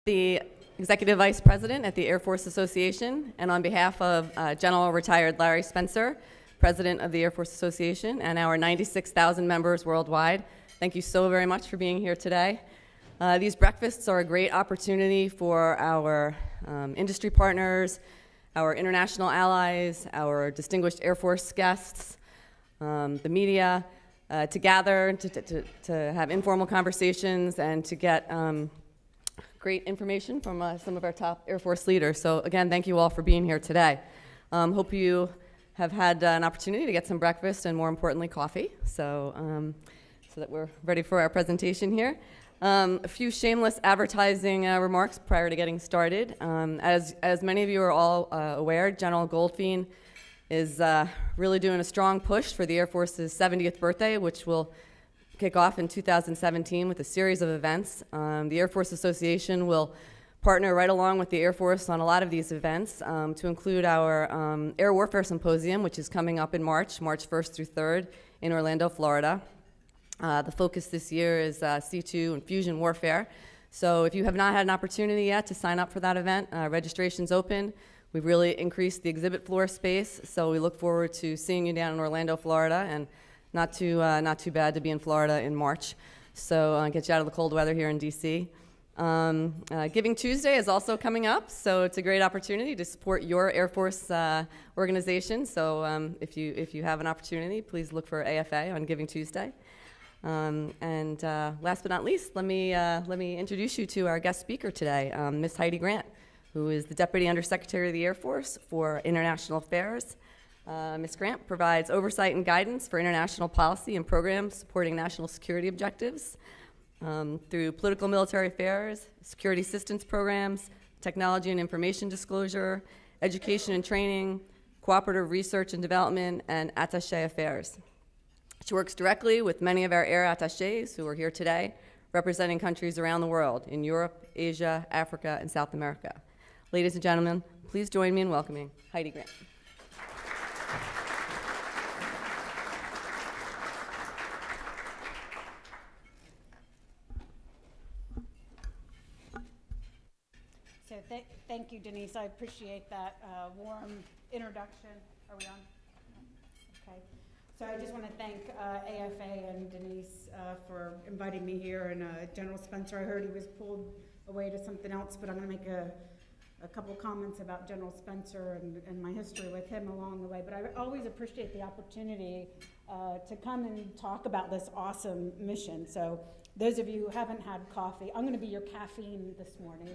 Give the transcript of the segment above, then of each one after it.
The Executive Vice President at the Air Force Association, and on behalf of General Retired Larry Spencer, President of the Air Force Association, and our 96,000 members worldwide, thank you so very much for being here today. These breakfasts are a great opportunity for our industry partners, our international allies, our distinguished Air Force guests, the media, to gather, to have informal conversations, and to get great information from some of our top Air Force leaders. So again, thank you all for being here today. Hope you have had an opportunity to get some breakfast and, more importantly, coffee, so that we're ready for our presentation here. A few shameless advertising remarks prior to getting started. As many of you are all aware, General Goldfein is really doing a strong push for the Air Force's 70th birthday, which will kick off in 2017 with a series of events. The Air Force Association will partner right along with the Air Force on a lot of these events, to include our Air Warfare Symposium, which is coming up in March 1st through 3rd in Orlando, Florida. The focus this year is C2 and fusion warfare. So if you have not had an opportunity yet to sign up for that event, registration's open. We've really increased the exhibit floor space, so we look forward to seeing you down in Orlando, Florida, and not too bad to be in Florida in March. So get you out of the cold weather here in DC. Giving Tuesday is also coming up, so it's a great opportunity to support your Air Force organization. So if you have an opportunity, please look for AFA on Giving Tuesday. And last but not least, let me introduce you to our guest speaker today, Ms. Heidi Grant, who is the Deputy Undersecretary of the Air Force for International Affairs. Ms. Grant provides oversight and guidance for international policy and programs supporting national security objectives through political military affairs, security assistance programs, technology and information disclosure, education and training, cooperative research and development, and attaché affairs. She works directly with many of our air attachés who are here today, representing countries around the world in Europe, Asia, Africa, and South America. Ladies and gentlemen, please join me in welcoming Heidi Grant. So thank you, Denise. I appreciate that warm introduction. Are we on? Okay. So I just want to thank AFA and Denise for inviting me here, and General Spencer. I heard he was pulled away to something else, but I'm going to make a couple comments about General Spencer and my history with him along the way. But I always appreciate the opportunity to come and talk about this awesome mission. So those of you who haven't had coffee, I'm going to be your caffeine this morning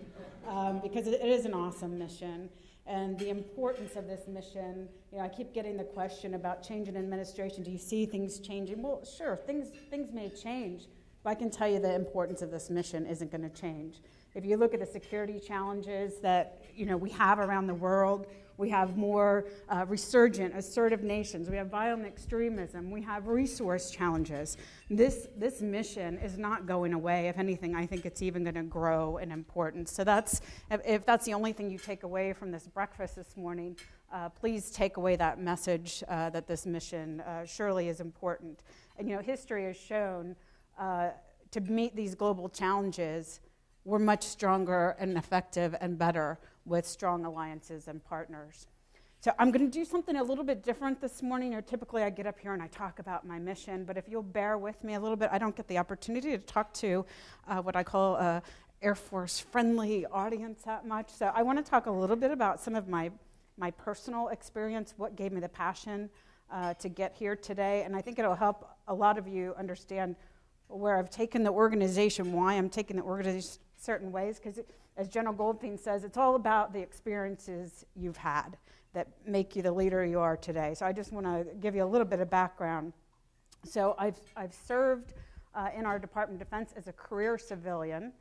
because it is an awesome mission. And the importance of this mission, I keep getting the question about change in administration. Do you see things changing? Well, sure, things may change, but I can tell you the importance of this mission isn't going to change. If you look at the security challenges that we have around the world, we have more resurgent, assertive nations. We have violent extremism. We have resource challenges. This mission is not going away. If anything, I think it's even going to grow in importance. So if that's the only thing you take away from this breakfast this morning, please take away that message that this mission surely is important. And history has shown to meet these global challenges, we're much stronger and effective and better with strong alliances and partners. So I'm going to do something a little bit different this morning. Typically I get up here and I talk about my mission, but if you'll bear with me a little bit, I don't get the opportunity to talk to what I call a Air Force friendly audience that much. So I want to talk a little bit about some of my personal experience, what gave me the passion to get here today, and I think it'll help a lot of you understand where I've taken the organization, why I'm taking the organization certain ways, because as General Goldfein says, it's all about the experiences you've had that make you the leader you are today. So I just want to give you a little bit of background. So I've served in our Department of Defense as a career civilian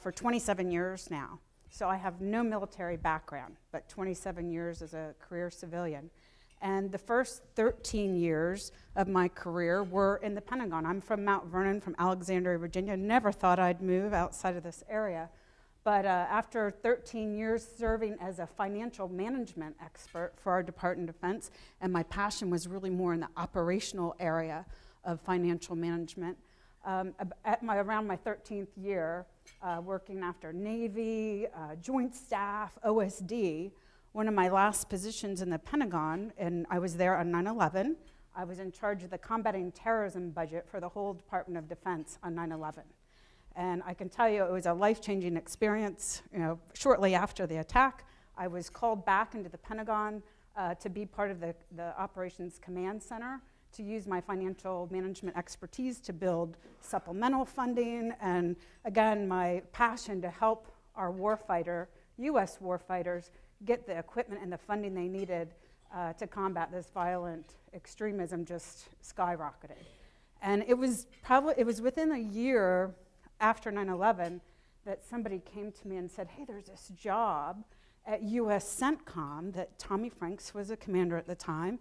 for 27 years now. So I have no military background, but 27 years as a career civilian. And the first 13 years of my career were in the Pentagon. I'm from Mount Vernon, from Alexandria, Virginia. Never thought I'd move outside of this area. But after 13 years serving as a financial management expert for our Department of Defense, and my passion was really more in the operational area of financial management, around my 13th year, working after Navy, Joint Staff, OSD. One of my last positions in the Pentagon, and I was there on 9/11. I was in charge of the combating terrorism budget for the whole Department of Defense on 9/11. And I can tell you it was a life-changing experience. You know, shortly after the attack, I was called back into the Pentagon to be part of the Operations Command Center, to use my financial management expertise to build supplemental funding, and again, my passion to help our U.S. warfighters, get the equipment and the funding they needed to combat this violent extremism just skyrocketed. And it was within a year after 9/11 that somebody came to me and said, hey, there's this job at U.S. CENTCOM that Tommy Franks was a commander at the time,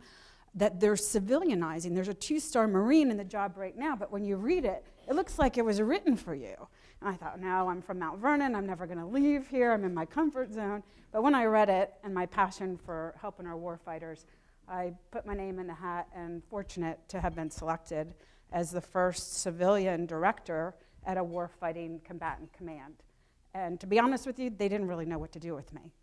that they're civilianizing. There's a 2-star Marine in the job right now, but when you read it, it looks like it was written for you. And I thought, no, I'm from Mount Vernon, I'm never gonna leave here, I'm in my comfort zone. But when I read it, and my passion for helping our warfighters, I put my name in the hat, and fortunate to have been selected as the first civilian director at a warfighting combatant command. And to be honest with you, they didn't really know what to do with me.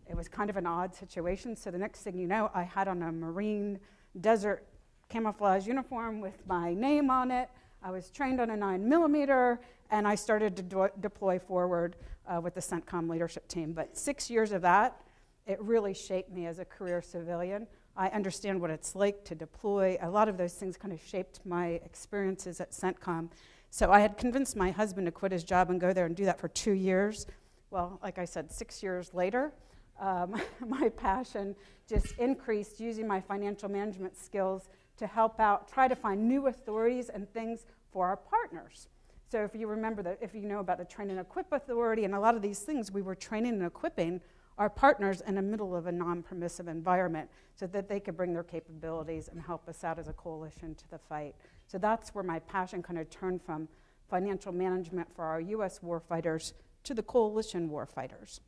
It was kind of an odd situation, so the next thing you know, I had on a Marine desert camouflage uniform with my name on it. I was trained on a 9mm, and I started to deploy forward with the CENTCOM leadership team. But 6 years of that, it really shaped me as a career civilian. I understand what it's like to deploy. A lot of those things kind of shaped my experiences at CENTCOM. So I had convinced my husband to quit his job and go there and do that for 2 years. Well, like I said, 6 years later, my passion just increased, using my financial management skills to help out, try to find new authorities and things for our partners. So if you remember if you know about the Train and Equip Authority and a lot of these things, we were training and equipping our partners in the middle of a non-permissive environment so that they could bring their capabilities and help us out as a coalition to the fight. So that's where my passion kind of turned from financial management for our U.S. warfighters to the coalition warfighters.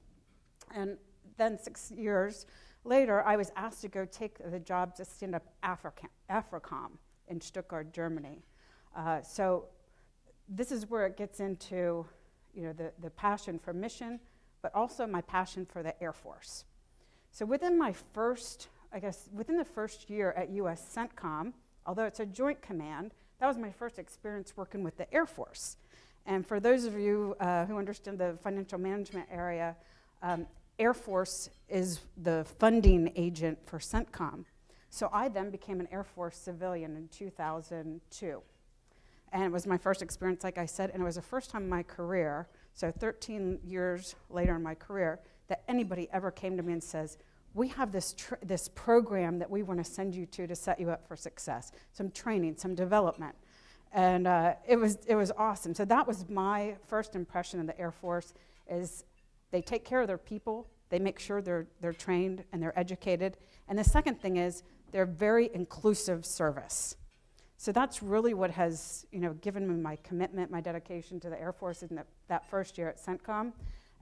And then 6 years later, I was asked to go take the job to stand up AFRICOM in Stuttgart, Germany. So this is where it gets into, you know, the passion for mission, but also my passion for the Air Force. So within the first year at U.S. CENTCOM, although it's a joint command, that was my first experience working with the Air Force. And for those of you who understand the financial management area, Air Force is the funding agent for CENTCOM. So I then became an Air Force civilian in 2002. And it was my first experience, like I said, and it was the first time in my career, so 13 years later in my career, that anybody ever came to me and says, we have this program that we want to send you to set you up for success, some training, some development. And it was awesome. So that was my first impression of the Air Force, is they take care of their people, they make sure they're trained and they're educated. And the second thing is they're very inclusive service. So that's really what has, you know, given me my commitment, my dedication to the Air Force in that first year at CENTCOM,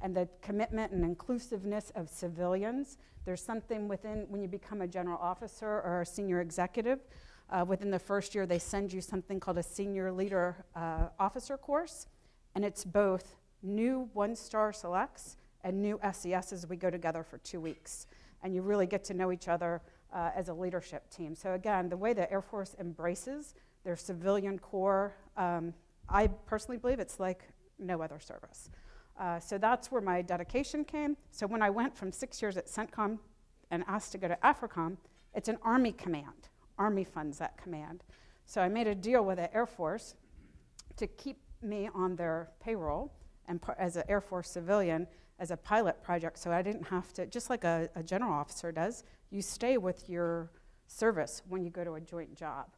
and the commitment and inclusiveness of civilians. There's something within, when you become a general officer or a senior executive, within the first year they send you something called a senior leader officer course, and it's both new 1-star selects and new SESs. We go together for 2 weeks, and you really get to know each other as a leadership team. So again, the way the Air Force embraces their civilian corps, I personally believe it's like no other service. So that's where my dedication came. So when I went from 6 years at CENTCOM and asked to go to AFRICOM, it's an Army command. Army funds that command. So I made a deal with the Air Force to keep me on their payroll and as an Air Force civilian as a pilot project, so I didn't have to, just like a general officer does, you stay with your service when you go to a joint job.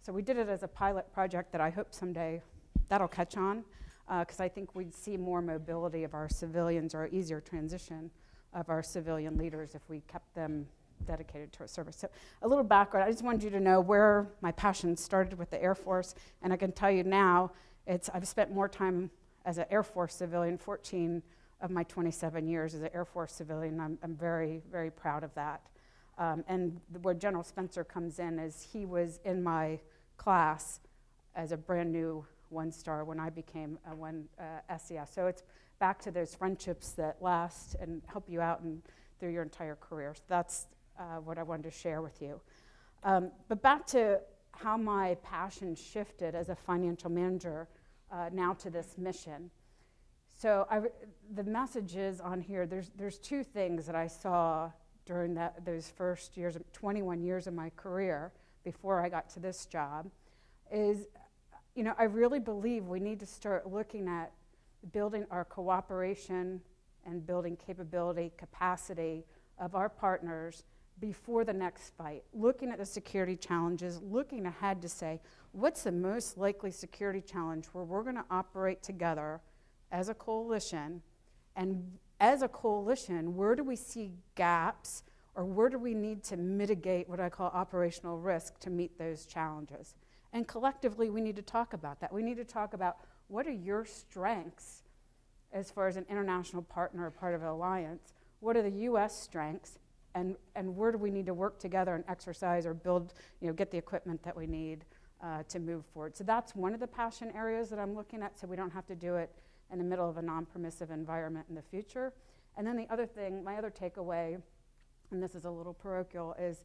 So we did it as a pilot project that I hope someday that'll catch on, because I think we'd see more mobility of our civilians, or easier transition of our civilian leaders if we kept them dedicated to our service. So a little background, I just wanted you to know where my passion started with the Air Force, and I can tell you now, I've spent more time as an Air Force civilian, 14 of my 27 years as an Air Force civilian. I'm very, very proud of that. And where General Spencer comes in is he was in my class as a brand new 1-star when I became a SES. So it's back to those friendships that last and help you out and through your entire career. So that's what I wanted to share with you. But back to how my passion shifted as a financial manager now to this mission. So the messages on here, there's two things that I saw during those first years, 21 years of my career before I got to this job, is, I really believe we need to start looking at building our cooperation and building capability, capacity of our partners before the next fight, looking at the security challenges, looking ahead to say, what's the most likely security challenge where we're going to operate together as a coalition, and as a coalition, where do we see gaps, or where do we need to mitigate what I call operational risk to meet those challenges? And collectively, we need to talk about that. We need to talk about what are your strengths as far as an international partner or part of an alliance? What are the U.S. strengths? And where do we need to work together and exercise or build, get the equipment that we need to move forward? So that's one of the passion areas that I'm looking at, so we don't have to do it in the middle of a non-permissive environment in the future. And then the other thing, my other takeaway, and this is a little parochial, is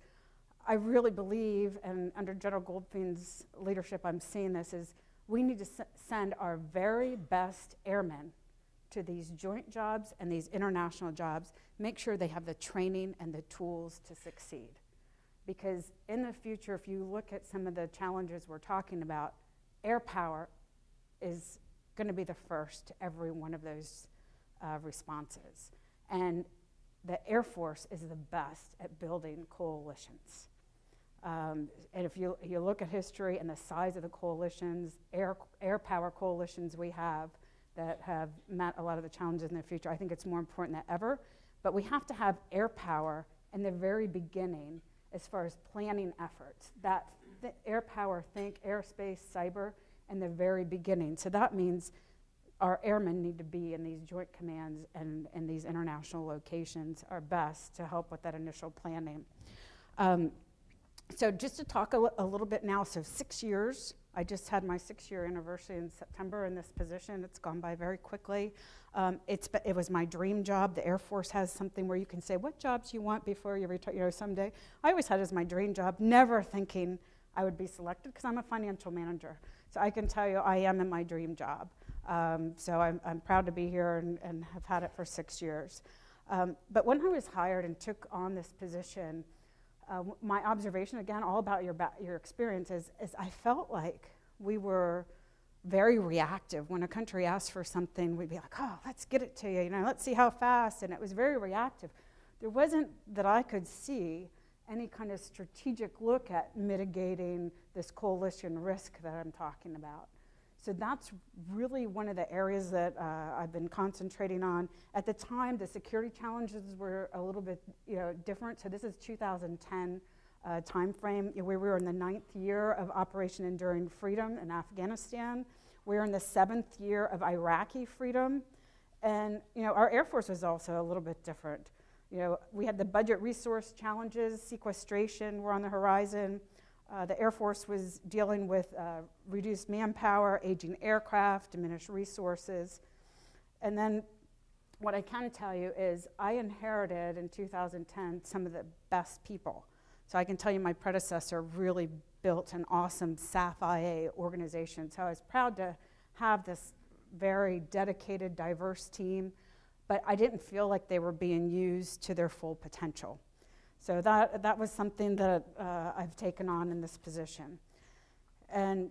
I really believe, and under General Goldfein's leadership I'm seeing this, is we need to send our very best airmen to these joint jobs and these international jobs, make sure they have the training and the tools to succeed. Because in the future, if you look at some of the challenges we're talking about, air power is going to be the first to every one of those responses. And the Air Force is the best at building coalitions. And if you look at history and the size of the coalitions, air power coalitions we have that have met a lot of the challenges in the future, I think it's more important than ever. But we have to have air power in the very beginning as far as planning efforts. That air power, think airspace, cyber, in the very beginning. So that means our airmen need to be in these joint commands and these international locations are best to help with that initial planning. So just to talk a little bit now, so 6 years, I just had my 6-year anniversary in September in this position. It's gone by very quickly. It was my dream job. The Air Force has something where you can say, what jobs you want before you retire, someday. I always had it as my dream job, never thinking I would be selected because I'm a financial manager. So I can tell you I am in my dream job. So I'm proud to be here and have had it for 6 years. But when I was hired and took on this position, my observation, again, all about your experience, is I felt like we were very reactive. When a country asked for something, we'd be like, oh, let's get it to you, let's see how fast, and it was very reactive. There wasn't, that I could see, any kind of strategic look at mitigating this coalition risk that I'm talking about. So that's really one of the areas that I've been concentrating on. At the time, the security challenges were a little bit different. So this is 2010 time frame. We were in the 9th year of Operation Enduring Freedom in Afghanistan. We were in the 7th year of Iraqi freedom. And our Air Force was also a little bit different. We had the budget resource challenges, sequestration were on the horizon. The Air Force was dealing with reduced manpower, aging aircraft, diminished resources. And then what I can tell you is I inherited in 2010 some of the best people. So I can tell you my predecessor really built an awesome SAF-IA organization. So I was proud to have this very dedicated, diverse team, but I didn't feel like they were being used to their full potential. So that was something that I've taken on in this position. And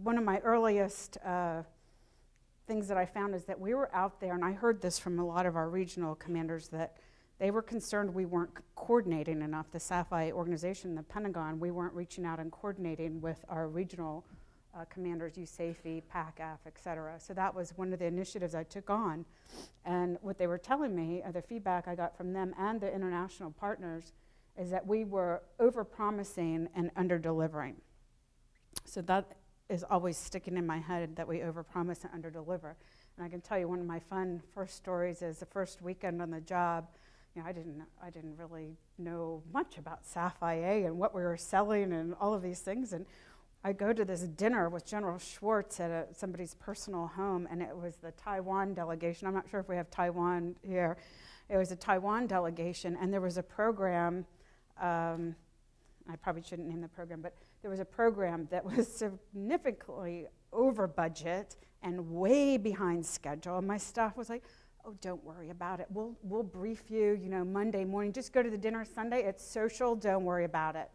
one of my earliest things that I found is that we were out there, and I heard this from a lot of our regional commanders, that they were concerned we weren't coordinating enough. The SAF-IA organization, the Pentagon, we weren't reaching out and coordinating with our regional commanders, USAFE, PACAF, et cetera. So that was one of the initiatives I took on. And what they were telling me, the feedback I got from them and the international partners, is that we were overpromising and underdelivering. So that is always sticking in my head, that we overpromise and underdeliver. And I can tell you one of my fun first stories is the first weekend on the job. I didn't really know much about SAF-IA and what we were selling and all of these things. And I go to this dinner with General Schwartz at somebody's personal home, and it was the Taiwan delegation. I'm not sure if we have Taiwan here. It was a Taiwan delegation, and there was a program, I probably shouldn't name the program, but there was a program that was significantly over budget and way behind schedule. And my staff was like, oh, don't worry about it. We'll brief you, Monday morning. Just go to the dinner Sunday. It's social. Don't worry about it.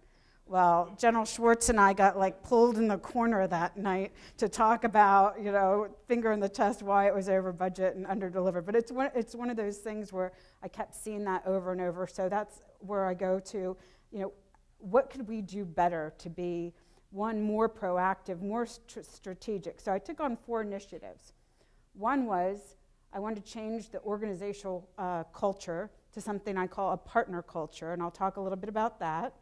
Well, General Schwartz and I got pulled in the corner that night to talk about, finger in the chest why it was over budget and under delivered. But it's one of those things where I kept seeing that over and over. So that's where I go to, what could we do better to be, one, more proactive, more strategic? So I took on 4 initiatives. One was I wanted to change the organizational culture to something I call a partner culture, and I'll talk a little bit about that.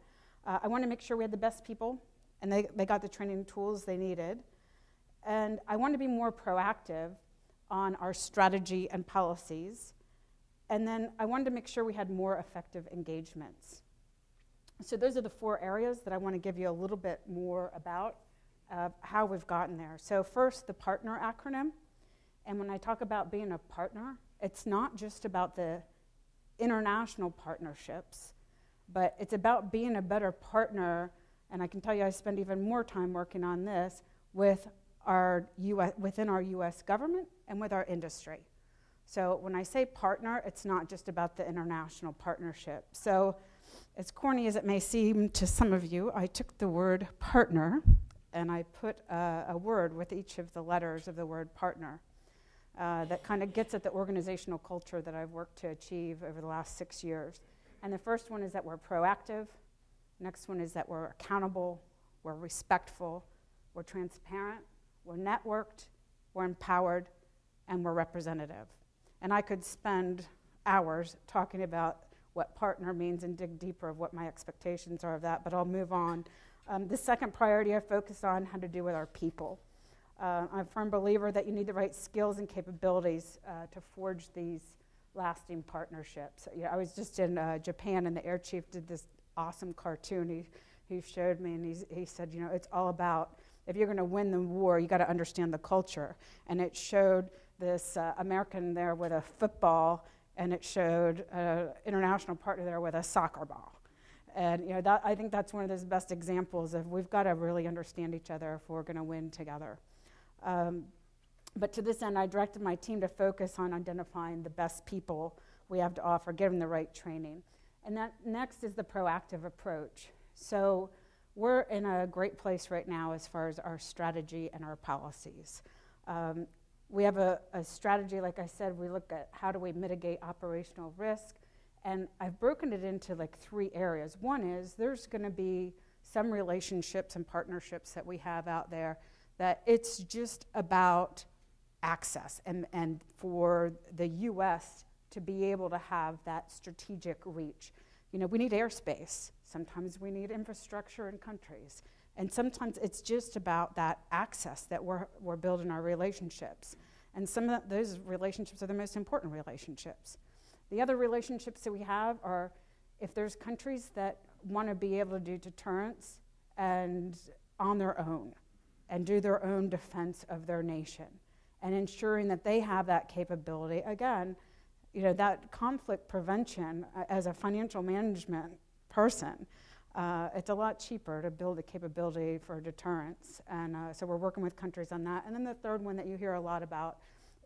I wanted to make sure we had the best people, and they got the training tools they needed. And I wanted to be more proactive on our strategy and policies. And then I wanted to make sure we had more effective engagements. So those are the 4 areas that I want to give you a little bit more about how we've gotten there. So first, the partner acronym. And when I talk about being a partner, it's not just about the international partnerships, but it's about being a better partner, and I can tell you I spend even more time working on this with within our US government and with our industry. So when I say partner, it's not just about the international partnership. So as corny as it may seem to some of you, I took the word partner and I put a word with each of the letters of the word partner that kind of gets at the organizational culture that I've worked to achieve over the last 6 years. And the first one is that we're proactive. Next one is that we're accountable, we're respectful, we're transparent, we're networked, we're empowered, and we're representative. And I could spend hours talking about what partner means and dig deeper of what my expectations are of that, but I'll move on. The second priority I focus on had to do with our people. I'm a firm believer that you need the right skills and capabilities to forge these lasting partnerships. I was just in Japan, and the air chief did this awesome cartoon he showed me, and he said, it's all about, if you're going to win the war, you got to understand the culture. And it showed this American there with a football, and it showed an international partner there with a soccer ball. And I think that's one of those best examples of we've got to really understand each other if we're going to win together. But to this end, I directed my team to focus on identifying the best people we have to offer, give them the right training. And that next is the proactive approach. So we're in a great place right now as far as our strategy and our policies. We have a strategy, like I said, we look at how do we mitigate operational risk. And I've broken it into 3 areas. One is there's going to be some relationships and partnerships that we have out there that it's just about access and for the U.S. to be able to have that strategic reach. We need airspace. Sometimes we need infrastructure in countries. And sometimes it's just about that access that we're building our relationships. And some of those relationships are the most important relationships. The other relationships that we have are if there's countries that want to be able to do deterrence and on their own and do their own defense of their nation and ensuring that they have that capability. Again, that conflict prevention as a financial management person, it's a lot cheaper to build a capability for deterrence. And so we're working with countries on that. And then the third one that you hear a lot about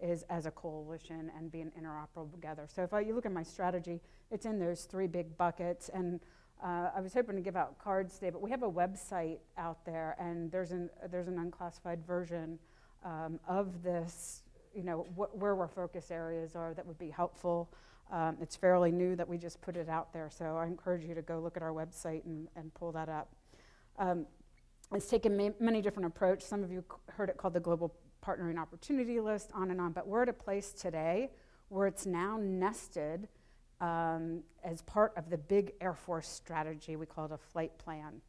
is as a coalition and being interoperable together. So if you look at my strategy, it's in those 3 big buckets. And I was hoping to give out cards today, but we have a website out there, and there's an unclassified version of this, where our focus areas are that would be helpful. It's fairly new that we just put it out there, so I encourage you to go look at our website and pull that up. It's taken many different approaches. Some of you heard it called the Global Partnering Opportunity List, on and on, but we're at a place today where it's now nested as part of the big Air Force strategy. We call it a flight plan.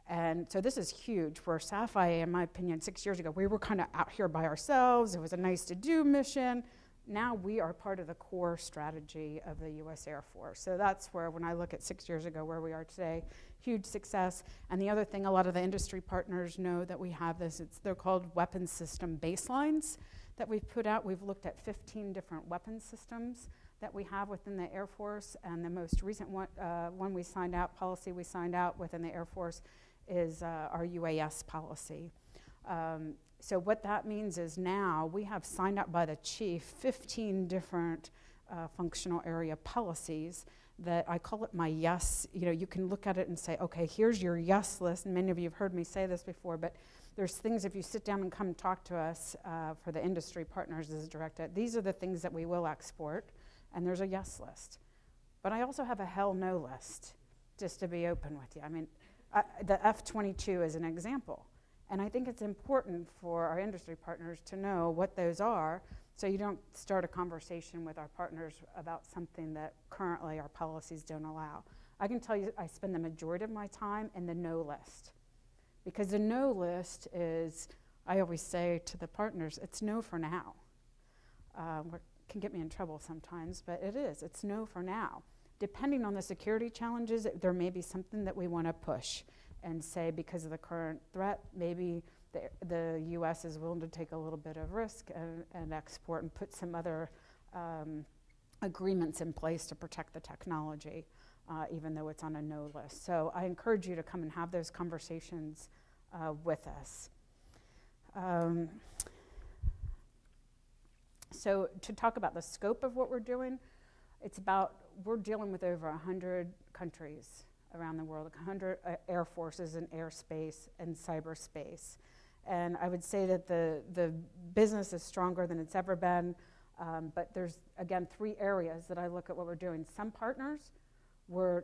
And so this is huge. For SAFI, in my opinion, 6 years ago, we were kind of out here by ourselves. It was a nice to do mission. Now we are part of the core strategy of the U.S. Air Force. So that's where, when I look at 6 years ago, where we are today, huge success. And the other thing, a lot of the industry partners know that we have this. They're called weapons system baselines that we've put out. We've looked at 15 different weapons systems that we have within the Air Force, and the most recent one we signed out, policy we signed out within the Air Force is our UAS policy. So what that means is now we have signed up by the chief 15 different functional area policies that I call it my yes. You know, you can look at it and say, okay, here's your yes list, and many of you have heard me say this before, but there's things, if you sit down and come and talk to us for the industry partners as directed, these are the things that we will export, and there's a yes list. But I also have a hell no list, just to be open with you. I mean, the F-22 is an example. And I think it's important for our industry partners to know what those are, so you don't start a conversation with our partners about something that currently our policies don't allow. I can tell you I spend the majority of my time in the no list. Because the no list is, I always say to the partners, it's no for now. Can get me in trouble sometimes, but it is. It's no for now. Depending on the security challenges, there may be something that we want to push and say, because of the current threat, maybe the U.S. is willing to take a little bit of risk and export and put some other agreements in place to protect the technology, even though it's on a no list. So I encourage you to come and have those conversations with us. So to talk about the scope of what we're doing, we're dealing with over 100 countries around the world, 100 air forces and airspace and cyberspace. And I would say that the business is stronger than it's ever been, but there's, again, 3 areas that I look at what we're doing. Some partners, we're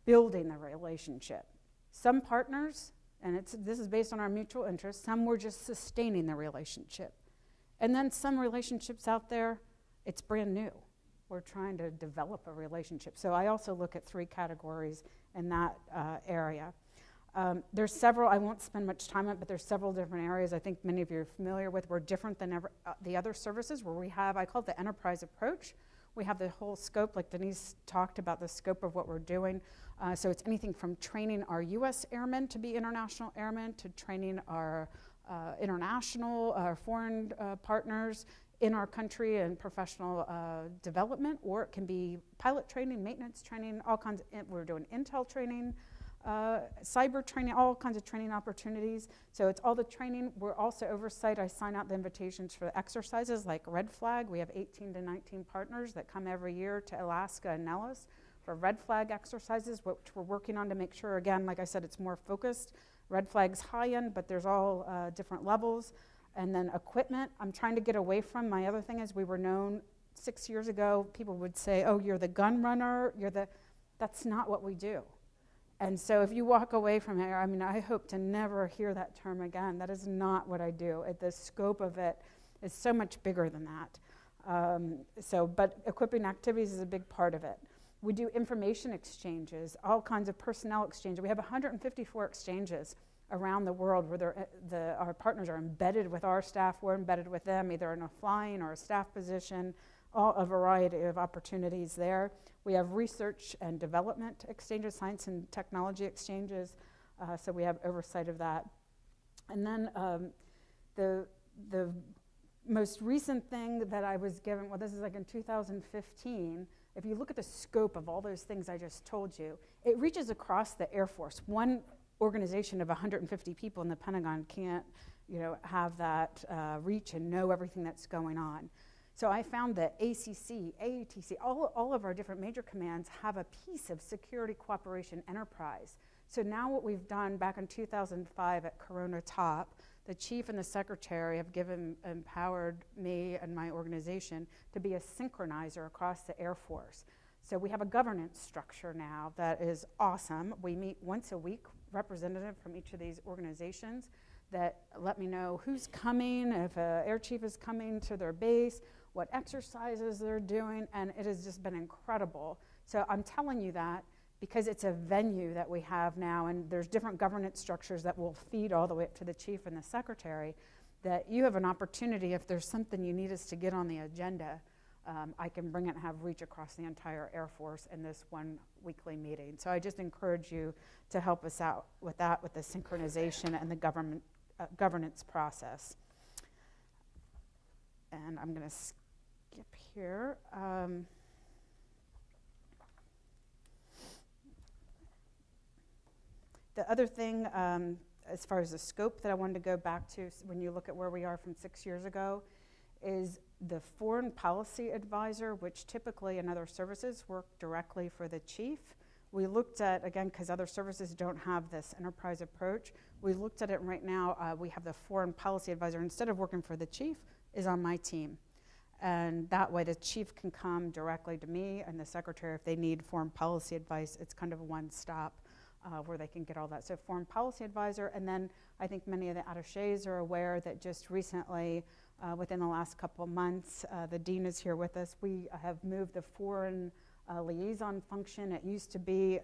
building the relationship. Some partners, and this is based on our mutual interest, some we're just sustaining the relationship. And then some relationships out there, it's brand new. We're trying to develop a relationship. So I also look at 3 categories in that area. There's several, I won't spend much time on it, but there's several different areas I think many of you are familiar with. We're different than the other services where we have, I call it the enterprise approach. We have the whole scope, like Denise talked about the scope of what we're doing. So it's anything from training our U.S. airmen to be international airmen, to training our foreign partners in our country and professional development, or it can be pilot training, maintenance training, all kinds we're doing intel training, cyber training, all kinds of training opportunities. So it's all the training. We're also oversight. I sign out the invitations for exercises like Red Flag. We have 18 to 19 partners that come every year to Alaska and Nellis for Red Flag exercises, which we're working on to make sure, again, like I said, it's more focused. Red Flag's high end, but there's all different levels. And then equipment, I'm trying to get away from. My other thing is we were known 6 years ago, people would say, oh, you're the gun runner, that's not what we do. And so if you walk away from here, I mean, I hope to never hear that term again. That is not what I do. The scope of it is so much bigger than that. But equipping activities is a big part of it. We do information exchanges, all kinds of personnel exchanges. We have 154 exchanges around the world where our partners are embedded with our staff, we're embedded with them, either in a flying or a staff position, a variety of opportunities there. We have research and development exchanges, science and technology exchanges, so we have oversight of that. And then the most recent thing that I was given, well, this is like in 2015, if you look at the scope of all those things I just told you, it reaches across the Air Force. One organization of 150 people in the Pentagon can't, have that reach and know everything that's going on. So I found that ACC, AATC, all of our different major commands have a piece of security cooperation enterprise. So now what we've done back in 2005 at Corona Top, the chief and the secretary have empowered me and my organization to be a synchronizer across the Air Force. So we have a governance structure now that is awesome. We meet once a week, representative from each of these organizations that let me know who's coming, if an air chief is coming to their base, what exercises they're doing, and it has just been incredible. So I'm telling you that because it's a venue that we have now, and there's different governance structures that will feed all the way up to the chief and the secretary, that you have an opportunity, if there's something you need us to get on the agenda, I can bring it and have reach across the entire Air Force in this one weekly meeting. So I just encourage you to help us out with that, with the synchronization and the governance process. And I'm going to skip here. The other thing, as far as the scope that I wanted to go back to when you look at where we are from 6 years ago, is the foreign policy advisor, which typically in other services work directly for the chief. We looked at, again, because other services don't have this enterprise approach, we looked at it right now. We have the foreign policy advisor, instead of working for the chief, is on my team. And that way the chief can come directly to me and the secretary if they need foreign policy advice. It's kind of a one-stop where they can get all that. So foreign policy advisor, and then I think many of the attachés are aware that just recently, within the last couple of months, the dean is here with us. We have moved the foreign liaison function. It used to be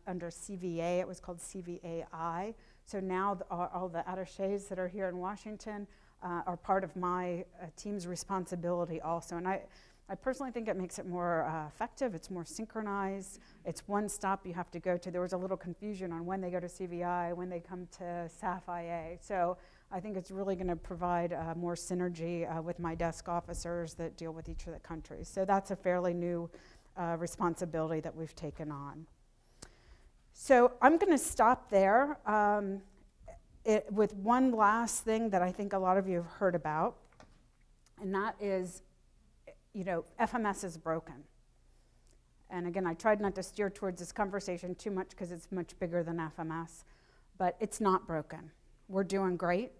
under CVA. It was called CVAI. So now all the attachés that are here in Washington are part of my team's responsibility also. And I personally think it makes it more effective. It's more synchronized. It's one stop you have to go to. There was a little confusion on when they go to CVI, when they come to SAF-IA. So I think it's really going to provide more synergy with my desk officers that deal with each of the countries. So that's a fairly new responsibility that we've taken on. So I'm going to stop there with one last thing that I think a lot of you have heard about, and that is, you know, FMS is broken. And again, I tried not to steer towards this conversation too much because it's much bigger than FMS, but it's not broken. We're doing great.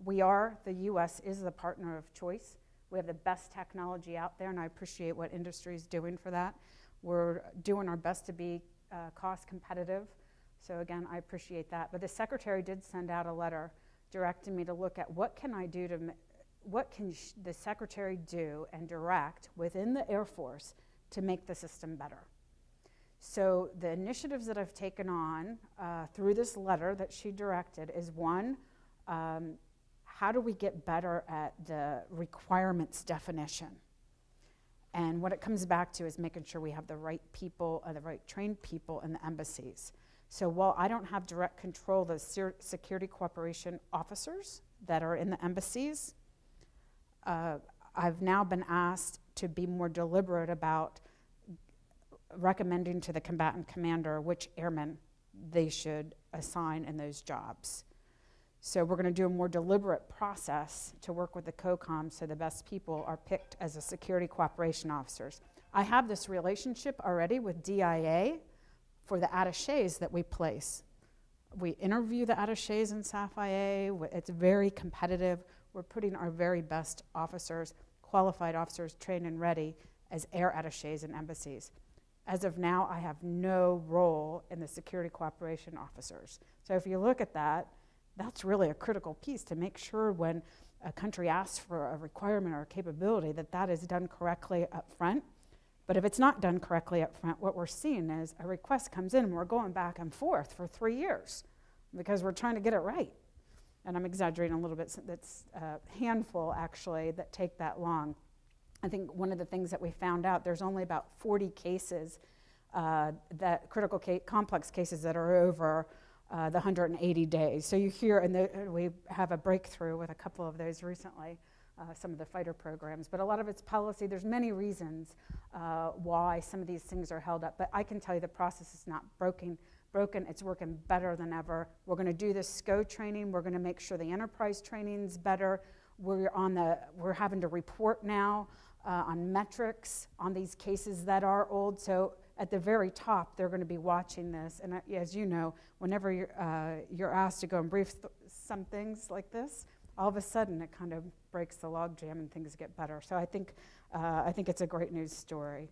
The US is the partner of choice. We have the best technology out there, and I appreciate what industry is doing for that. We're doing our best to be cost competitive. So again, I appreciate that. But the secretary did send out a letter directing me to look at what can I do to what can the secretary do and direct within the Air Force to make the system better. So the initiatives that I've taken on through this letter that she directed is one, how do we get better at the requirements definition? And what it comes back to is making sure we have the right people, the right trained people in the embassies. So while I don't have direct control of the security cooperation officers that are in the embassies, I've now been asked to be more deliberate about recommending to the combatant commander which airmen they should assign in those jobs. So we're going to do a more deliberate process to work with the COCOM so the best people are picked as the security cooperation officers. I have this relationship already with DIA for the attachés that we place. We interview the attachés in SAF-IA. It's very competitive. We're putting our very best officers, qualified officers, trained and ready as air attachés in embassies. As of now, I have no role in the security cooperation officers. So if you look at that, that's really a critical piece to make sure when a country asks for a requirement or a capability that that is done correctly up front. But if it's not done correctly up front, what we're seeing is a request comes in and we're going back and forth for 3 years because we're trying to get it right. And I'm exaggerating a little bit, that's a handful actually that take that long. I think one of the things that we found out, there's only about 40 cases, that critical complex cases that are over the 180 days. So you hear, and we have a breakthrough with a couple of those recently, some of the fighter programs, but a lot of it's policy. There's many reasons why some of these things are held up, but I can tell you the process is not broken. It's working better than ever. We're going to do this SCO training. We're going to make sure the enterprise training's better. We're having to report now on metrics on these cases that are old. So at the very top, they're going to be watching this. And as you know, whenever you're asked to go and brief some things like this, all of a sudden it kind of breaks the logjam and things get better. So I think it's a great news story.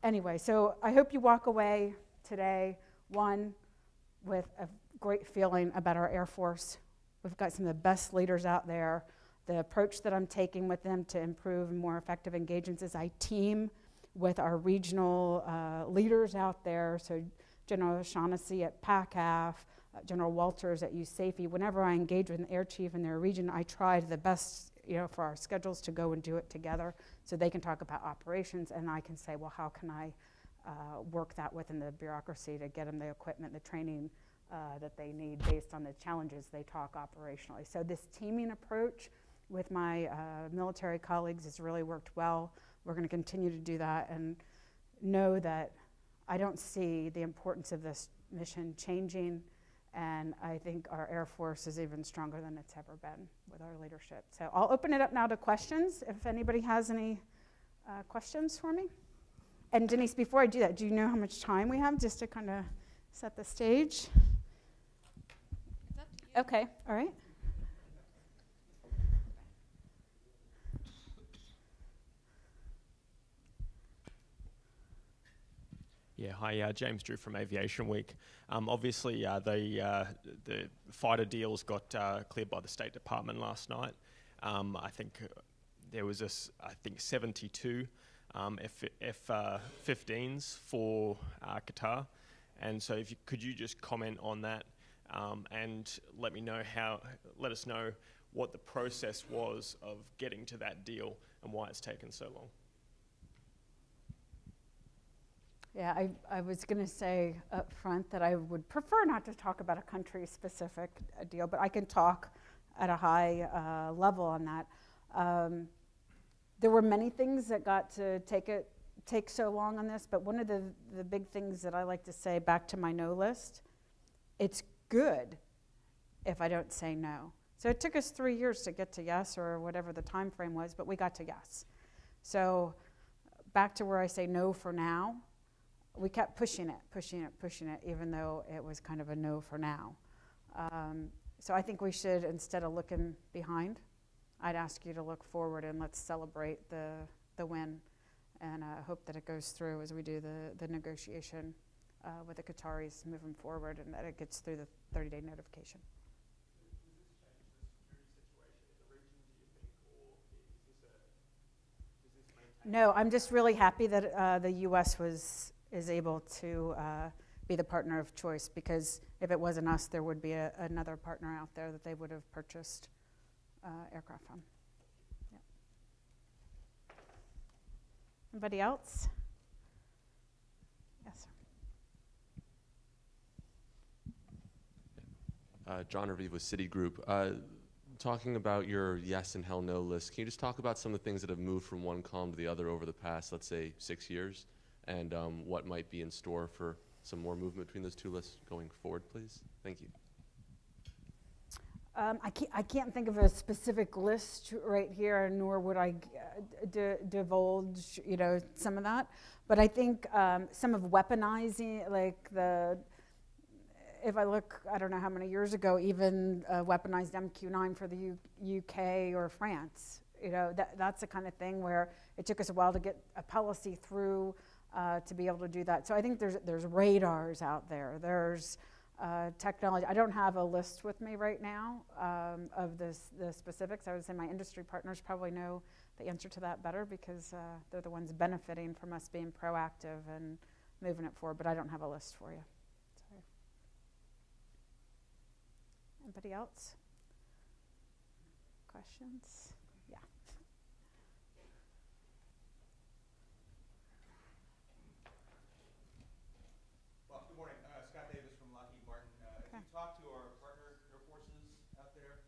Anyway, so I hope you walk away today, one, with a great feeling about our Air Force. We've got some of the best leaders out there. The approach that I'm taking with them to improve more effective engagements is I team with our regional leaders out there. So General O'Shaughnessy at PACAF, General Walters at USAFE. Whenever I engage with an air chief in their region, I try the best for our schedules to go and do it together, so they can talk about operations, and I can say, well, how can I work that within the bureaucracy to get them the equipment, the training that they need based on the challenges they talk operationally. So this teaming approach with my military colleagues has really worked well. We're going to continue to do that, and know that I don't see the importance of this mission changing, and I think our Air Force is even stronger than it's ever been with our leadership. So I'll open it up now to questions, if anybody has any questions for me. And Denise, before I do that, do you know how much time we have, just to kind of set the stage? It's up to you. Okay, all right. Yeah, hi, James Drew from Aviation Week. Obviously, the fighter deals got cleared by the State Department last night. I think there was 72 F-15s for Qatar, and so could you just comment on that and let us know what the process was of getting to that deal and why it's taken so long. Yeah, I was going to say up front that I would prefer not to talk about a country-specific deal, but I can talk at a high level on that. There were many things that got to take so long on this, but one of the big things that I like to say, back to my no list, it's good if I don't say no. So it took us 3 years to get to yes, or whatever the time frame was, but we got to yes. So back to where I say no for now, we kept pushing it, even though it was kind of a no for now. So I think we should, instead of looking behind, I'd ask you to look forward, and let's celebrate the win, and hope that it goes through as we do the negotiation with the Qataris moving forward, and that it gets through the 30-day notification. No, I'm just really happy that the U.S. is able to be the partner of choice, because if it wasn't us, there would be another partner out there that they would have purchased aircraft from. Yep. Anybody else? Yes, sir. John Revive with Citigroup. Talking about your yes and hell no list, can you just talk about some of the things that have moved from one column to the other over the past, let's say, 6 years, and what might be in store for some more movement between those two lists going forward, please? Thank you. I can't think of a specific list right here, nor would I divulge, some of that. But I think some of weaponizing, like if I look, I don't know how many years ago, even weaponized MQ-9 for the UK or France. That's the kind of thing where it took us a while to get a policy through to be able to do that. So I think there's radars out there. There's technology. I don't have a list with me right now of the specifics. I would say my industry partners probably know the answer to that better, because they're the ones benefiting from us being proactive and moving it forward, but I don't have a list for you. Sorry. Anybody else? Questions? Yeah. Well, good morning. Scott Davis from Lockheed Martin. As you talk to our partner air forces out there,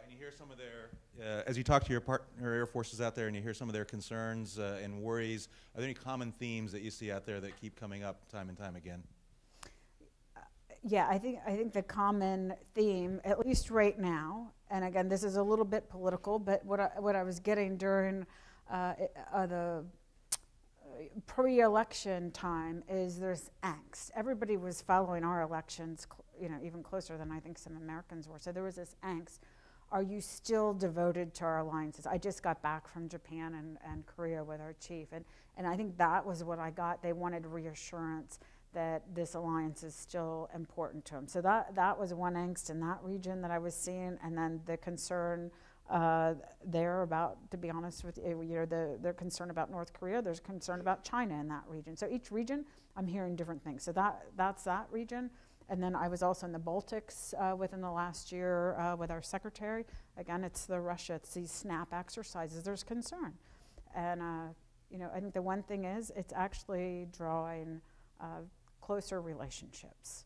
and you hear some of their, as you talk to your partner air forces out there, and you hear some of their concerns and worries, are there any common themes that you see out there that keep coming up time and time again? Yeah, I think the common theme, at least right now, and again, this is a little bit political, but what I was getting during the pre-election time is there's angst. Everybody was following our elections, even closer than I think some Americans were. So there was this angst. Are you still devoted to our alliances? I just got back from Japan and Korea with our chief, and I think that was what I got. They wanted reassurance that this alliance is still important to them. So that was one angst in that region that I was seeing, and then the concern there about, to be honest with you, they're concerned about North Korea, there's concern about China in that region. So each region, I'm hearing different things. So that's that region. And then I was also in the Baltics within the last year with our secretary. Again, it's it's these SNAP exercises. There's concern. And, I think the one thing is it's actually drawing closer relationships.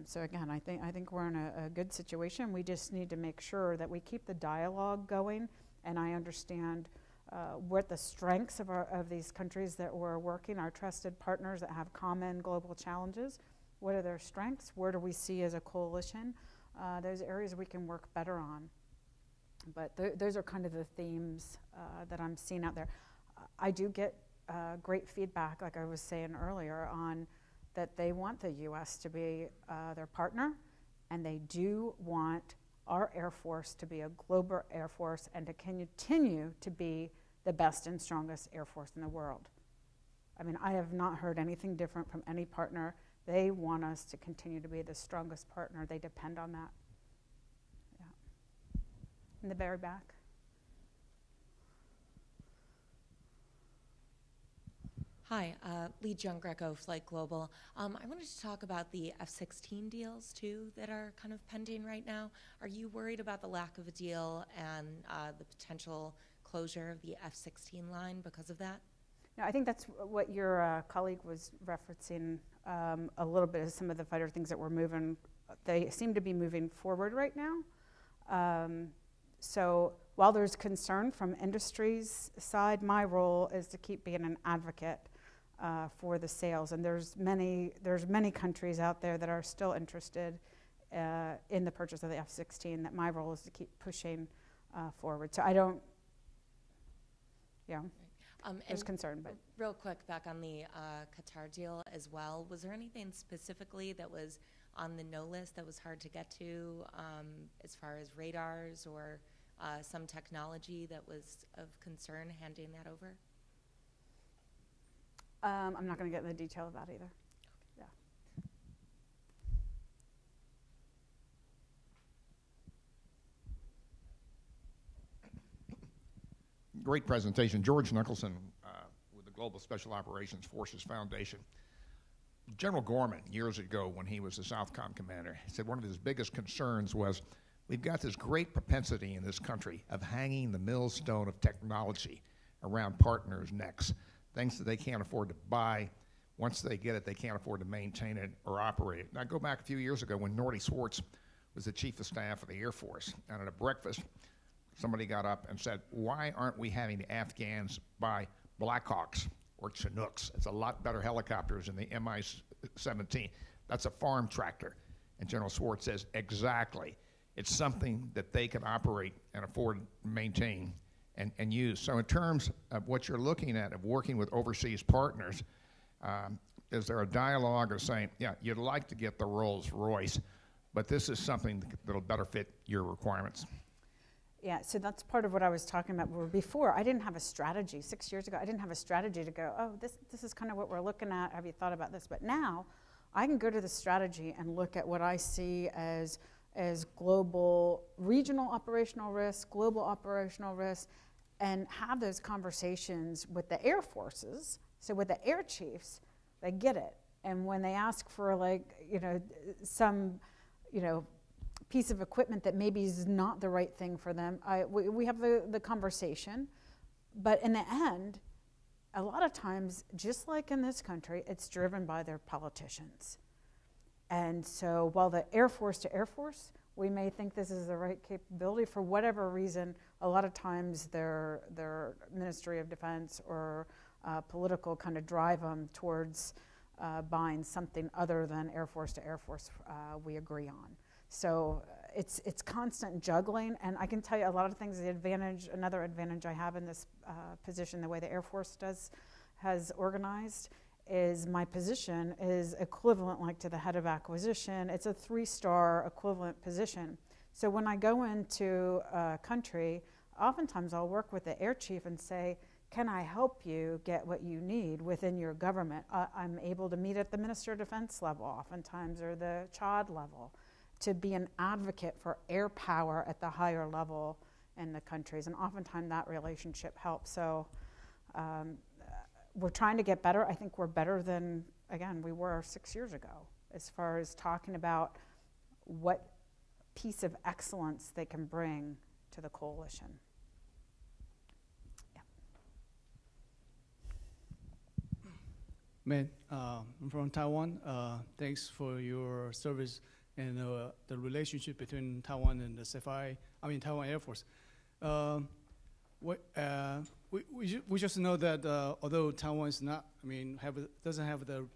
So again, I think we're in a good situation. We just need to make sure that we keep the dialogue going, and I understand what the strengths of these countries that we're working, our trusted partners that have common global challenges. What are their strengths? Where do we see as a coalition those areas we can work better on? But those are kind of the themes that I'm seeing out there. I do get great feedback, like I was saying earlier, on that they want the U.S. to be their partner, and they do want our Air Force to be a global Air Force and to continue to be the best and strongest Air Force in the world. I mean, I have not heard anything different from any partner. They want us to continue to be the strongest partner. They depend on that. Yeah. In the very back. Hi, Lee Jung Greco, Flight Global. I wanted to talk about the F16 deals, too, that are kind of pending right now. Are you worried about the lack of a deal and the potential closure of the F16 line because of that? No, I think that's what your colleague was referencing a little bit, of some of the fighter things that were moving. They seem to be moving forward right now. So while there's concern from industry's side, my role is to keep being an advocate for the sales. And there's many countries out there that are still interested in the purchase of the F-16, that my role is to keep pushing forward. So I don't, there's concern. But real quick, back on the Qatar deal as well, was there anything specifically that was on the no list that was hard to get to as far as radars or some technology that was of concern handing that over? I'm not going to get into the detail of that either. Okay. Yeah. Great presentation. George Nicholson with the Global Special Operations Forces Foundation. General Gorman, years ago when he was the Southcom commander, said one of his biggest concerns was we've got this great propensity in this country of hanging the millstone of technology around partners' necks, things that they can't afford to buy. Once they get it, they can't afford to maintain it or operate it. Now, go back a few years ago when Norty Swartz was the chief of staff of the Air Force, and at a breakfast, somebody got up and said, why aren't we having the Afghans buy Blackhawks or Chinooks? It's a lot better helicopters than the Mi-17. That's a farm tractor. And General Swartz says, exactly. It's something that they can operate and afford to maintain and use. So in terms of what you're looking at of working with overseas partners, is there a dialogue of saying, yeah, you'd like to get the Rolls Royce, but this is something that'll better fit your requirements? Yeah, so that's part of what I was talking about. Where before, I didn't have a strategy. 6 years ago, I didn't have a strategy to go, oh, this is kind of what we're looking at. Have you thought about this? But now, I can go to the strategy and look at what I see as global, regional operational risk, global operational risk, and have those conversations with the air forces. So with the air chiefs, they get it. And when they ask for some, piece of equipment that maybe is not the right thing for them, we have the conversation. But in the end, a lot of times, just like in this country, it's driven by their politicians. And so while the Air Force to Air Force, we may think this is the right capability, for whatever reason, a lot of times their Ministry of Defense or political kind of drive them towards buying something other than Air Force to Air Force we agree on. So it's constant juggling, and I can tell you a lot of things. Another advantage I have in this position, the way the Air Force has organized, is my position is equivalent like to the head of acquisition. It's a 3-star equivalent position. So when I go into a country, oftentimes I'll work with the air chief and say, can I help you get what you need within your government? I'm able to meet at the Minister of Defense level oftentimes, or the CHOD level, to be an advocate for air power at the higher level in the countries. And oftentimes that relationship helps. So we're trying to get better. I think we're better than, again, we were 6 years ago. as far as talking about what piece of excellence they can bring to the coalition. Yeah. Man, I'm from Taiwan. Thanks for your service and the relationship between Taiwan and the Taiwan Air Force. We just know that although Taiwan is not, doesn't have the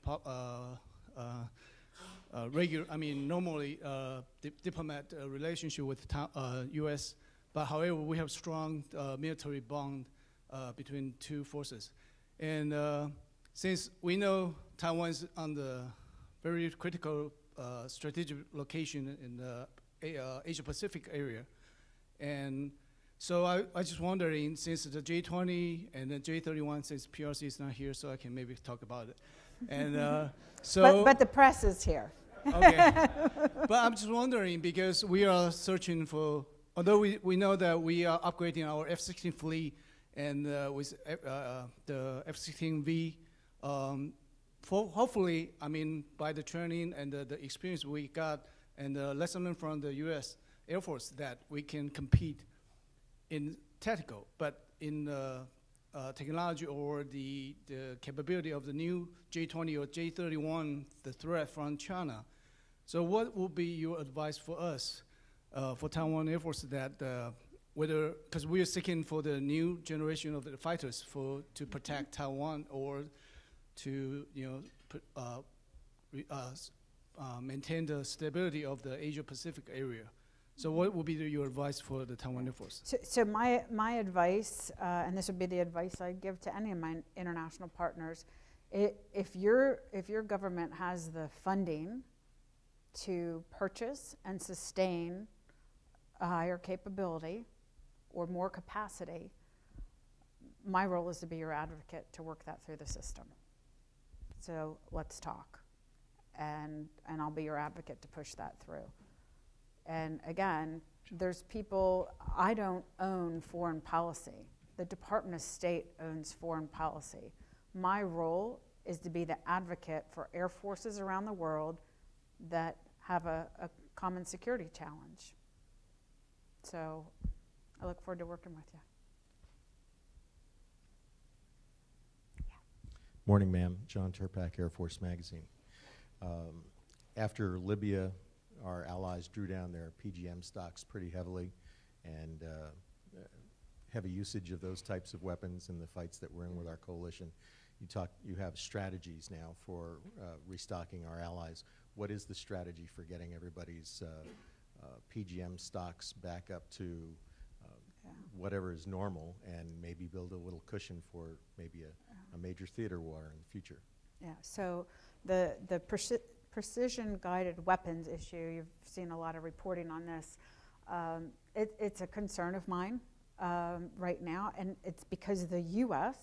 regular, normally diplomat relationship with U.S. But however, we have strong military bond between two forces, and since we know Taiwan is on the very critical strategic location in the Asia Pacific area, and so I just wondering, since the J20 and the J31, since PRC is not here, so I can maybe talk about it. And but the press is here. Okay. But I'm just wondering, because we are searching for, although we know that we are upgrading our F-16 fleet and with the F-16V, hopefully, by the training and the experience we got and the lesson learned from the U.S. Air Force, that we can compete in tactical, but in technology or the capability of the new J20 or J31, the threat from China. So what would be your advice for us, for Taiwan Air Force, that whether, because we are seeking for the new generation of the fighters to protect Taiwan or to maintain the stability of the Asia Pacific area. So what would be your advice for the Taiwan Air Force? So my advice, and this would be the advice I give to any of my international partners, if your government has the funding to purchase and sustain a higher capability or more capacity, my role is to be your advocate to work that through the system. So let's talk, and I'll be your advocate to push that through. And again, there's people, I don't own foreign policy. The Department of State owns foreign policy. My role is to be the advocate for air forces around the world that have a common security challenge. So I look forward to working with you. Morning, ma'am. John Turpak, Air Force Magazine. After Libya, our allies drew down their PGM stocks pretty heavily, and heavy usage of those types of weapons in the fights that we're in with our coalition. You have strategies now for restocking our allies. What is the strategy for getting everybody's PGM stocks back up to whatever is normal, and maybe build a little cushion for maybe a major theater war in the future? Yeah, so the precision-guided weapons issue, you've seen a lot of reporting on this. It's a concern of mine right now, and it's because the U.S.,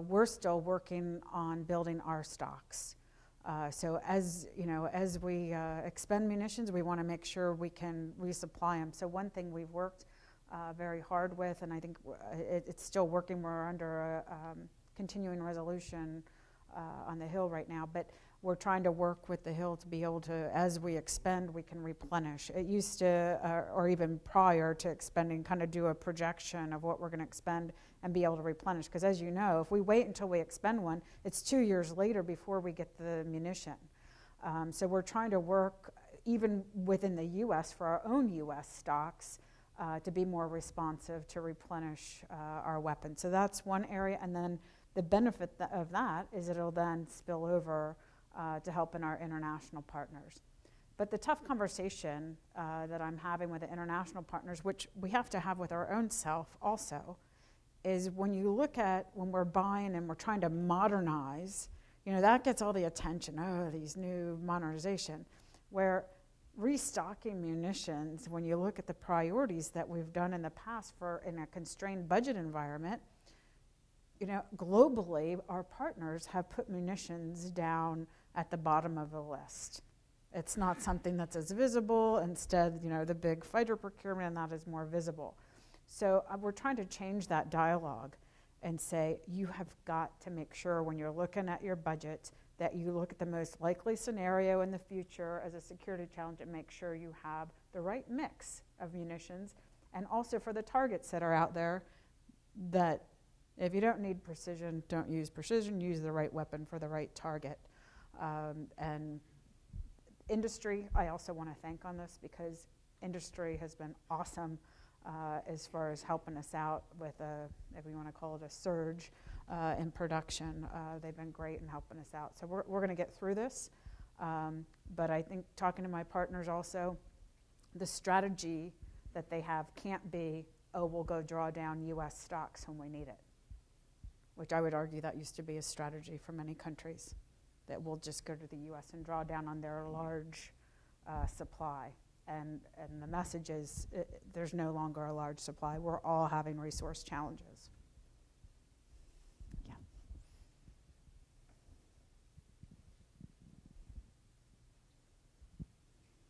we're still working on building our stocks. So as we expend munitions, we want to make sure we can resupply them. So one thing we've worked very hard with, and I think it's still working, we're under a continuing resolution on the Hill right now, but we're trying to work with the Hill to be able to, as we expend, we can replenish. It used to, or even prior to expending, kind of do a projection of what we're going to expend and be able to replenish. Because as you know, if we wait until we expend one, it's 2 years later before we get the munition. So we're trying to work, even within the U.S., for our own U.S. stocks, to be more responsive to replenish our weapons. So that's one area, and then the benefit of that is it'll then spill over to help in our international partners. But the tough conversation that I'm having with the international partners, which we have to have with our own self also, is when you look at when we're buying and we're trying to modernize, that gets all the attention, these new modernization, where restocking munitions, when you look at the priorities that we've done in the past in a constrained budget environment, globally, our partners have put munitions down at the bottom of the list. It's not something that's as visible. Instead, the big fighter procurement, and that is more visible. So we're trying to change that dialogue and say, you have got to make sure when you're looking at your budget that you look at the most likely scenario in the future as a security challenge and make sure you have the right mix of munitions, and also for the targets that are out there, that if you don't need precision, don't use precision, use the right weapon for the right target. And industry, I also want to thank on this, because industry has been awesome as far as helping us out with a, if we want to call it a surge in production. They've been great in helping us out. So we're going to get through this. But I think talking to my partners also, the strategy that they have can't be, oh, we'll go draw down U.S. stocks when we need it, which I would argue that used to be a strategy for many countries, that we'll just go to the U.S. and draw down on their large supply. And the message is there's no longer a large supply. We're all having resource challenges. Yeah.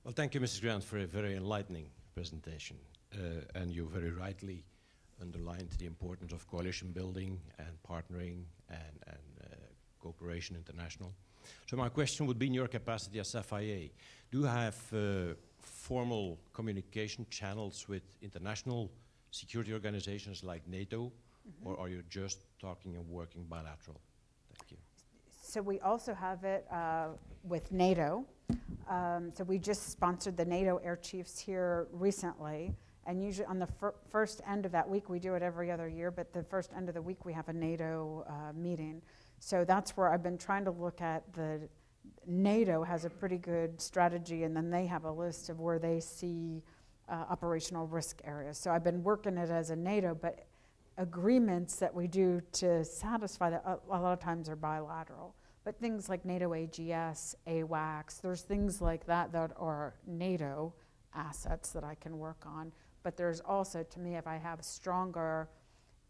Well, thank you, Mrs. Grant, for a very enlightening presentation. And you very rightly underlined the importance of coalition building and partnering and cooperation international. So my question would be, in your capacity as FIA, do you have formal communication channels with international security organizations like NATO, or are you just talking and working bilateral? Thank you. So we also have it with NATO. So we just sponsored the NATO air chiefs here recently, and usually on the first end of that week, we do it every other year, but the first end of the week we have a NATO meeting. So that's where I've been trying to look at the NATO has a pretty good strategy, and then they have a list of where they see operational risk areas. So I've been working it as a NATO, but agreements that we do to satisfy that a lot of times are bilateral. But things like NATO AGS, AWACS, there's things like that that are NATO assets that I can work on. But there's also, to me, if I have stronger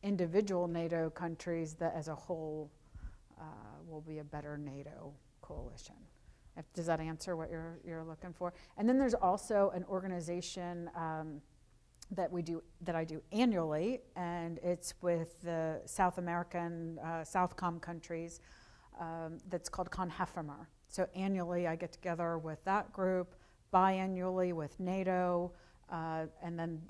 individual NATO countries, that as a whole will be a better NATO coalition. Does that answer what you're looking for? And then there's also an organization that I do annually, and it's with the South American Southcom countries. That's called CONHEFMR. So annually I get together with that group, biannually with NATO, and then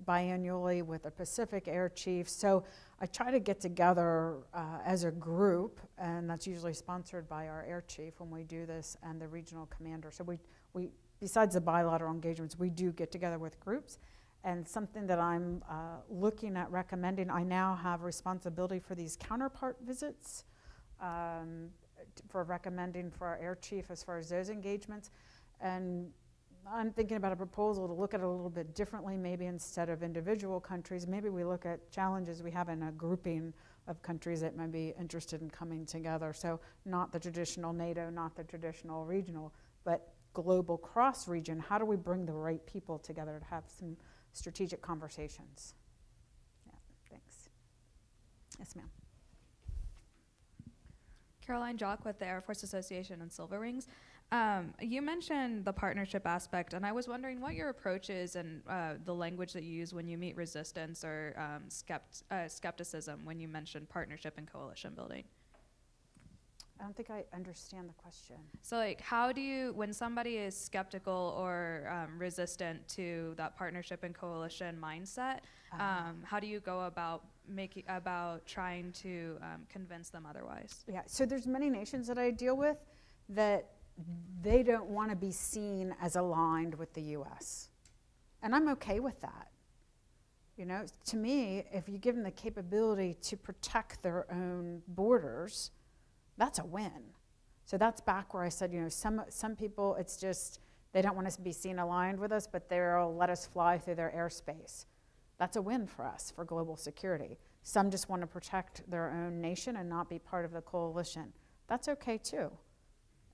biannually with the Pacific Air Chiefs. So I try to get together as a group, and that's usually sponsored by our air chief when we do this, and the regional commander. So we besides the bilateral engagements, we do get together with groups. And something that I'm looking at recommending, I now have responsibility for these counterpart visits, for recommending for our air chief as far as those engagements. And I'm thinking about a proposal to look at it a little bit differently, maybe instead of individual countries, maybe we look at challenges we have in a grouping of countries that might be interested in coming together. So not the traditional NATO, not the traditional regional, but global cross-region. How do we bring the right people together to have some strategic conversations? Yeah, thanks. Yes, ma'am. Caroline Jock with the Air Force Association and Silver Rings. You mentioned the partnership aspect, and I was wondering what your approach is and the language that you use when you meet resistance or skepticism when you mention partnership and coalition building. I don't think I understand the question. So, like, how do you, when somebody is skeptical or resistant to that partnership and coalition mindset, how do you go about trying to convince them otherwise? Yeah, so there's many nations that I deal with that they don't want to be seen as aligned with the U.S. And I'm okay with that. You know, to me, if you give them the capability to protect their own borders, that's a win. So that's back where I said, you know, some people, it's just, they don't want to be seen aligned with us, but they'll let us fly through their airspace. That's a win for us, for global security. Some just want to protect their own nation and not be part of the coalition. That's okay too.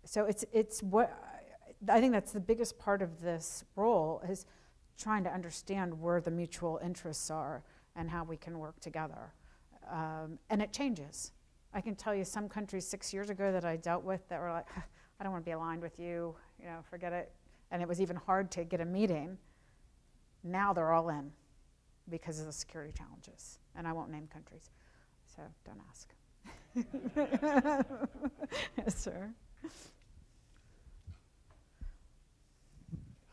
So it's what, I think that's the biggest part of this role, is trying to understand where the mutual interests are and how we can work together. And it changes. I can tell you some countries 6 years ago that I dealt with that were like, I don't want to be aligned with you, you know, forget it. And it was even hard to get a meeting. Now they're all in because of the security challenges. And I won't name countries, so don't ask. Yes, sir.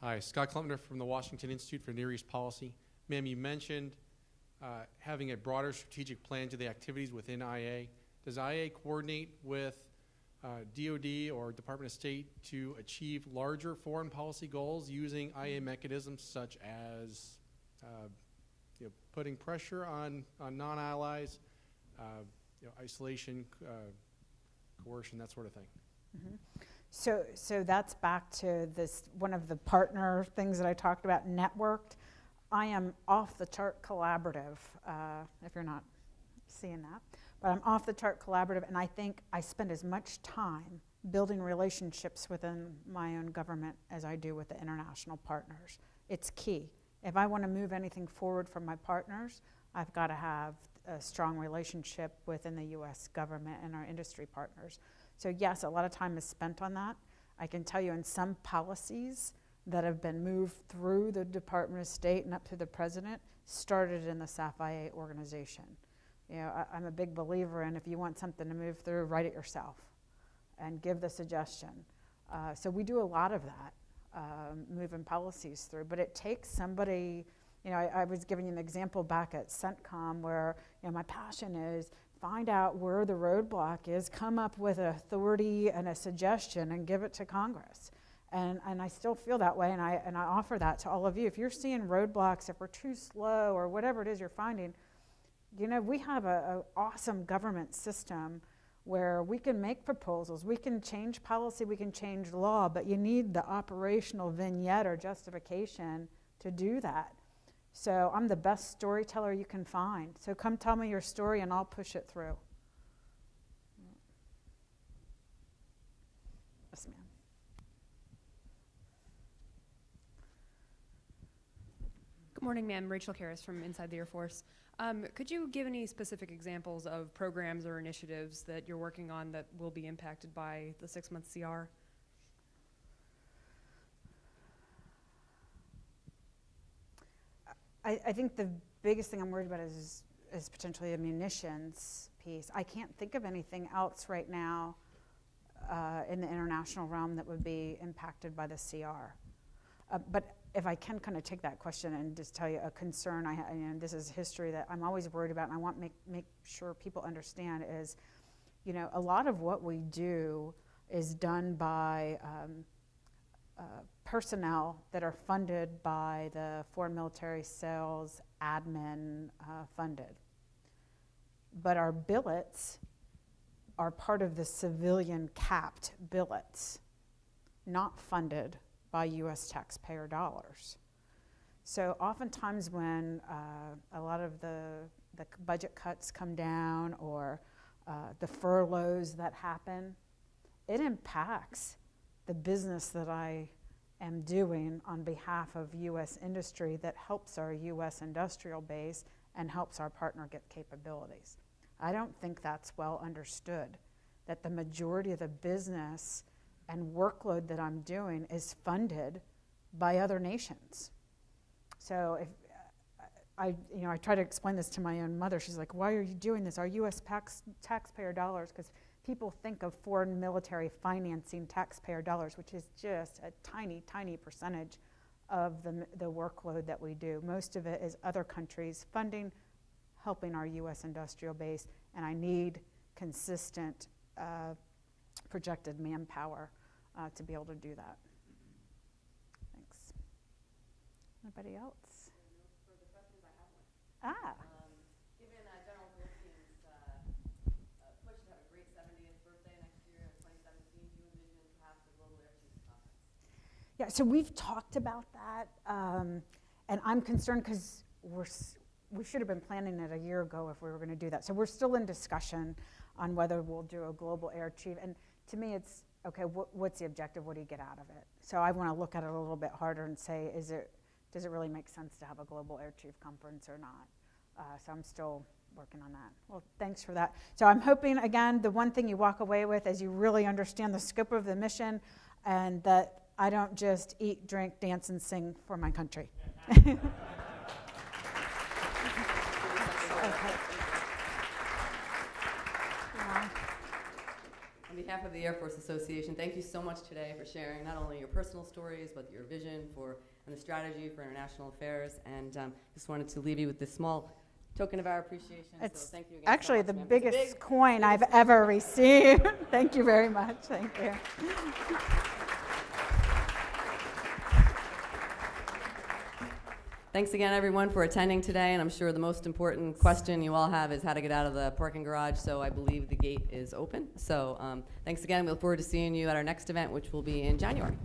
Hi, Scott Klempner from the Washington Institute for Near East Policy. Ma'am, you mentioned having a broader strategic plan to the activities within IA. Does IA coordinate with DoD or Department of State to achieve larger foreign policy goals using IA mechanisms such as putting pressure on non-allies, isolation, coercion, that sort of thing? Mm-hmm. So that's back to this, one of the partner things that I talked about, networked. I am off the chart collaborative, if you're not seeing that. But I'm off the chart collaborative, and I think I spend as much time building relationships within my own government as I do with the international partners. It's key. If I want to move anything forward from my partners, I've got to have a strong relationship within the U.S. government and our industry partners. So yes, a lot of time is spent on that. I can tell you in some policies that have been moved through the Department of State and up to the President, started in the SAF-IA organization. I'm a big believer in, if you want something to move through, write it yourself and give the suggestion. So we do a lot of that, moving policies through, but it takes somebody, I was giving you an example back at CENTCOM where, my passion is find out where the roadblock is, come up with an authority and a suggestion and give it to Congress. And I still feel that way, and I offer that to all of you. If you're seeing roadblocks, if we're too slow or whatever it is you're finding, we have an awesome government system where we can make proposals, we can change policy, we can change law, but you need the operational vignette or justification to do that. So I'm the best storyteller you can find. So come tell me your story and I'll push it through. Yes, ma'am. Good morning, ma'am. Rachel Karras from Inside the Air Force. Could you give any specific examples of programs or initiatives that you're working on that will be impacted by the 6-month CR? I think the biggest thing I'm worried about is potentially a munitions piece. I can't think of anything else right now in the international realm that would be impacted by the CR. But if I can kind of take that question and just tell you a concern I have, and this is history that I'm always worried about, and I want to make sure people understand is, a lot of what we do is done by personnel that are funded by the Foreign Military Sales admin funded. But our billets are part of the civilian capped billets, not funded by U.S. taxpayer dollars. So oftentimes when a lot of the budget cuts come down or the furloughs that happen, it impacts the business that I am doing on behalf of U.S. industry that helps our U.S. industrial base and helps our partner get capabilities. I don't think that's well understood, that the majority of the business and workload that I'm doing is funded by other nations. So if I try to explain this to my own mother. She's like, why are you doing this? Our U.S. taxpayer dollars, because people think of foreign military financing taxpayer dollars, which is just a tiny, tiny percentage of the workload that we do. Most of it is other countries funding, helping our U.S. industrial base, and I need consistent projected manpower to be able to do that. Thanks. Anybody else? For the questions, I have one. Given General Wilson's push to have a great 70th birthday next year in 2017, do you envision perhaps a global air chiefs conference? Yeah, so we've talked about that, and I'm concerned because we should have been planning it a year ago if we were going to do that. So we're still in discussion on whether we'll do a global air chief. And to me, it's, okay, what's the objective? What do you get out of it? So I want to look at it a little bit harder and say, does it really make sense to have a global air chief conference or not? So I'm still working on that. Well, thanks for that. So I'm hoping, again, the one thing you walk away with is you really understand the scope of the mission and that I don't just eat, drink, dance, and sing for my country. Okay. Yeah. On behalf of the Air Force Association, thank you so much today for sharing not only your personal stories, but your vision and the strategy for international affairs. And just wanted to leave you with this small token of our appreciation. It's so thank you again actually so much, the ma'am. biggest coin I've ever received. Thank you very much. Thank you. Thanks again, everyone, for attending today. And I'm sure the most important question you all have is how to get out of the parking garage. So I believe the gate is open. So thanks again. We look forward to seeing you at our next event, which will be in January.